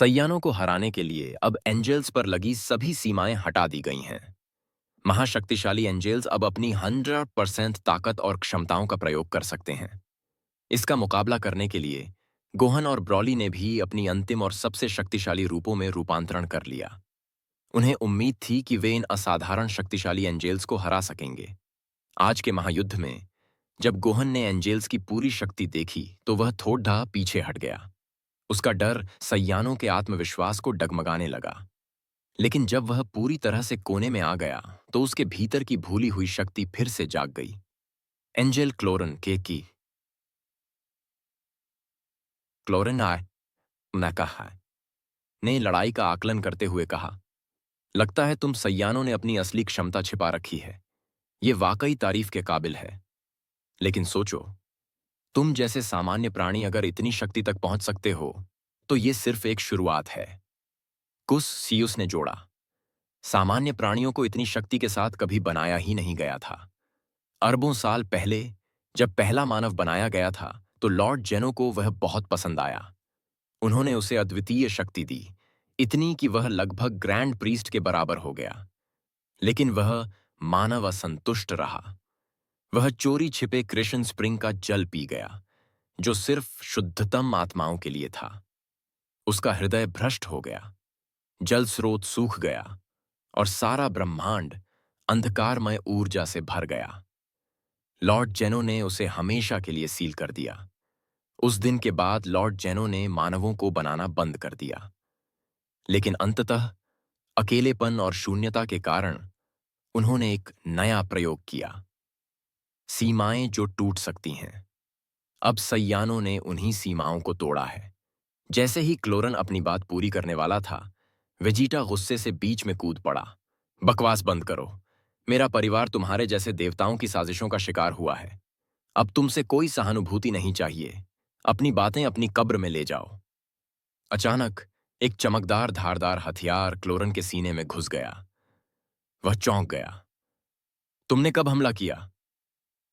सैयानों को हराने के लिए अब एंजल्स पर लगी सभी सीमाएं हटा दी गई हैं। महाशक्तिशाली एंजल्स अब अपनी 100% ताकत और क्षमताओं का प्रयोग कर सकते हैं। इसका मुकाबला करने के लिए गोहन और ब्रॉली ने भी अपनी अंतिम और सबसे शक्तिशाली रूपों में रूपांतरण कर लिया। उन्हें उम्मीद थी कि वे इन असाधारण शक्तिशाली एंजल्स को हरा सकेंगे। आज के महायुद्ध में जब गोहन ने एंजल्स की पूरी शक्ति देखी तो वह थोड़ा पीछे हट गया। उसका डर सैयानों के आत्मविश्वास को डगमगाने लगा। लेकिन जब वह पूरी तरह से कोने में आ गया तो उसके भीतर की भूली हुई शक्ति फिर से जाग गई। एंजल क्लोरन के की क्लोरन आय न कहा ने लड़ाई का आकलन करते हुए कहा, लगता है तुम सैयानों ने अपनी असली क्षमता छिपा रखी है। ये वाकई तारीफ के काबिल है। लेकिन सोचो, तुम जैसे सामान्य प्राणी अगर इतनी शक्ति तक पहुंच सकते हो तो ये सिर्फ एक शुरुआत है। कुस सियुस ने जोड़ा, सामान्य प्राणियों को इतनी शक्ति के साथ कभी बनाया ही नहीं गया था। अरबों साल पहले जब पहला मानव बनाया गया था तो लॉर्ड जेनो को वह बहुत पसंद आया। उन्होंने उसे अद्वितीय शक्ति दी, इतनी कि वह लगभग ग्रैंड प्रीस्ट के बराबर हो गया। लेकिन वह मानव असंतुष्ट रहा। वह चोरी छिपे कृष्ण स्प्रिंग का जल पी गया जो सिर्फ शुद्धतम आत्माओं के लिए था। उसका हृदय भ्रष्ट हो गया, जल स्रोत सूख गया और सारा ब्रह्मांड अंधकारमय ऊर्जा से भर गया। लॉर्ड जेनो ने उसे हमेशा के लिए सील कर दिया। उस दिन के बाद लॉर्ड जेनो ने मानवों को बनाना बंद कर दिया। लेकिन अंततः अकेलेपन और शून्यता के कारण उन्होंने एक नया प्रयोग किया, सीमाएं जो टूट सकती हैं। अब सैयानों ने उन्हीं सीमाओं को तोड़ा है। जैसे ही क्लोरन अपनी बात पूरी करने वाला था, वेजिटा गुस्से से बीच में कूद पड़ा। बकवास बंद करो। मेरा परिवार तुम्हारे जैसे देवताओं की साजिशों का शिकार हुआ है। अब तुमसे कोई सहानुभूति नहीं चाहिए। अपनी बातें अपनी कब्र में ले जाओ। अचानक एक चमकदार धारदार हथियार क्लोरन के सीने में घुस गया। वह चौंक गया। तुमने कब हमला किया?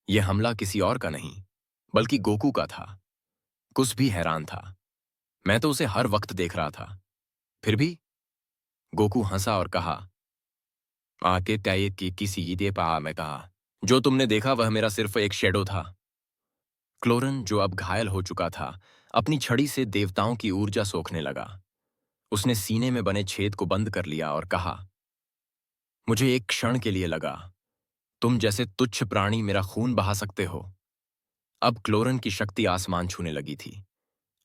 यह हमला किसी और का नहीं बल्कि गोकू का था। कुछ भी हैरान था। मैं तो उसे हर वक्त देख रहा था। फिर भी? गोकू हंसा और कहा, आके टाइप की किसी दे पा। मैं कहा, जो तुमने देखा वह मेरा सिर्फ एक शेडो था। क्लोरन, जो अब घायल हो चुका था, अपनी छड़ी से देवताओं की ऊर्जा सोखने लगा। उसने सीने में बने छेद को बंद कर लिया और कहा, मुझे एक क्षण के लिए लगा तुम जैसे तुच्छ प्राणी मेरा खून बहा सकते हो। अब क्लोरन की शक्ति आसमान छूने लगी थी।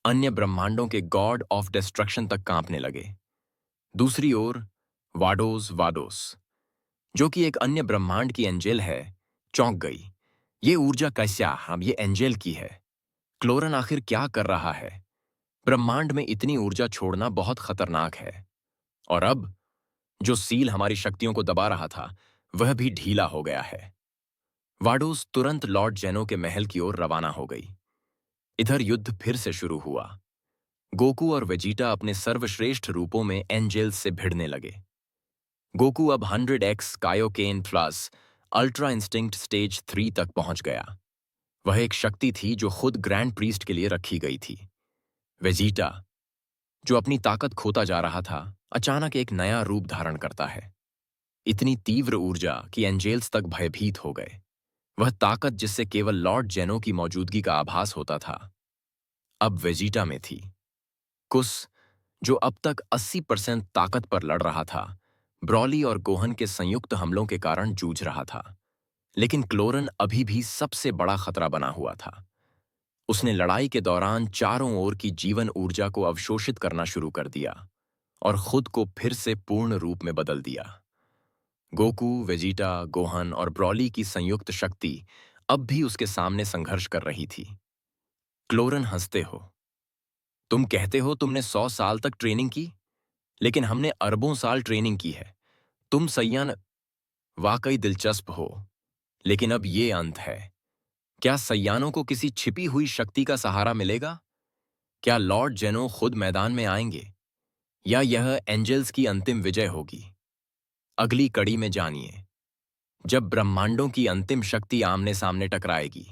अन्य ब्रह्मांडों के गॉड ऑफ डिस्ट्रक्शन तक कांपने लगे। दूसरी ओर वाडोस वाडोस, जो कि एक अन्य ब्रह्मांड की एंजेल है, चौंक गई। ये ऊर्जा कैसा? हम ये एंजेल की है। क्लोरन आखिर क्या कर रहा है? ब्रह्मांड में इतनी ऊर्जा छोड़ना बहुत खतरनाक है। और अब जो सील हमारी शक्तियों को दबा रहा था वह भी ढीला हो गया है। वाडोस तुरंत लॉर्ड जेनो के महल की ओर रवाना हो गई। इधर युद्ध फिर से शुरू हुआ। गोकू और वेजिटा अपने सर्वश्रेष्ठ रूपों में एंजेल्स से भिड़ने लगे। गोकू अब 100x Kaioken plus ultra instinct stage 3 तक पहुंच गया। वह एक शक्ति थी जो खुद ग्रैंड प्रीस्ट के लिए रखी गई थी। वेजिटा, जो अपनी ताकत खोता जा रहा था, अचानक एक नया रूप धारण करता है। इतनी तीव्र ऊर्जा कि एंजेल्स तक भयभीत हो गए। वह ताकत जिससे केवल लॉर्ड जेनो की मौजूदगी का आभास होता था, अब वेजिटा में थी। कुस, जो अब तक 80% ताकत पर लड़ रहा था, ब्रॉली और गोहन के संयुक्त हमलों के कारण जूझ रहा था। लेकिन क्लोरन अभी भी सबसे बड़ा खतरा बना हुआ था। उसने लड़ाई के दौरान चारों ओर की जीवन ऊर्जा को अवशोषित करना शुरू कर दिया और खुद को फिर से पूर्ण रूप में बदल दिया। गोकू, वेजिटा, गोहन और ब्रॉली की संयुक्त शक्ति अब भी उसके सामने संघर्ष कर रही थी। क्लोरन, हंसते हो? तुम कहते हो तुमने 100 साल तक ट्रेनिंग की, लेकिन हमने अरबों साल ट्रेनिंग की है। तुम सैयान वाकई दिलचस्प हो, लेकिन अब ये अंत है। क्या सैयानों को किसी छिपी हुई शक्ति का सहारा मिलेगा? क्या लॉर्ड जेनो खुद मैदान में आएंगे, या यह एंजल्स की अंतिम विजय होगी? अगली कड़ी में जानिए, जब ब्रह्मांडों की अंतिम शक्ति आमने सामने टकराएगी।